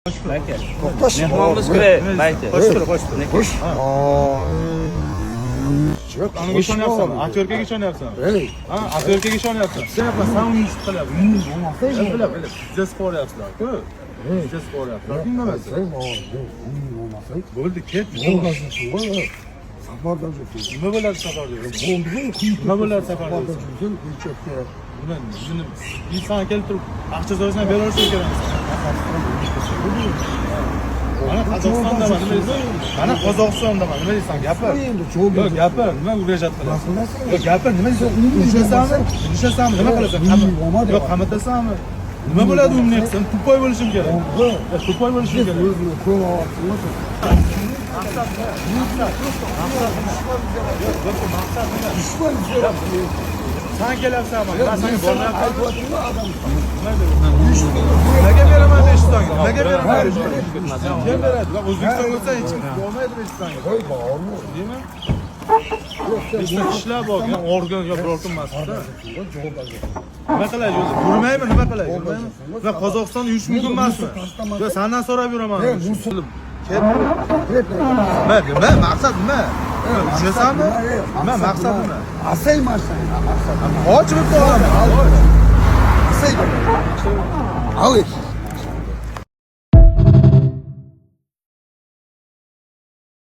Mehmonimiz kirib, mayli. Hoş tur, hoş tur. Hoş. Anaga ishonyapsanmi? Aktyorkaga ishonyapsanmi? Ha, aktyorkaga ishonyapsan. Sen yapma, sen uni ish qilyapsan. Bilib, juda sporyapsizlar-ku. Juda sporyapsizlar. Bilmamasın. Bo'ldi, ket. Safarda жүрсün. Nima bo'ladi safarda? Nima bo'ladi safarda? Buni inson kelib turib, aqcha so'rasang beraverishing kerak. Mana Qozog'istondaman, nima deysan? Mana Qozog'istondaman, nima deysan? Gapir. Yo'q, gapir. Nima urajat qilasan? Yo'q, gapir. Nima deysan? Urishasanmi? Urishasanmi? Nima qilasan? Yo'q, qamatasanmi? Nima bo'ladi unga? Sen tupoy bo'lishing kerak. Tupoy bo'lishing kerak. Sen kelyapsanmi? Ben seni bormayapman. Nimaga beraman 500 tanga? Nimaga beraman 500 tanga? Kim beradi? O'zbekiston bo'lsa hech kim olmaydi 500 tanga. Voy, bormi? Deymi? Bizda ishlar bor, organ yo bir organ emasda. Nima qilay o'zi? Urmaymi, nima qilay? Urmaymi? Va Qozog'iston uyush mumkin emasmi? Yo, sendan so'rab yuraman. Nima? Maqsad nima? Tushunasanmi? Nima maqsad nima? Asay maqsad. Ochib qo'yaman. Asay. Al.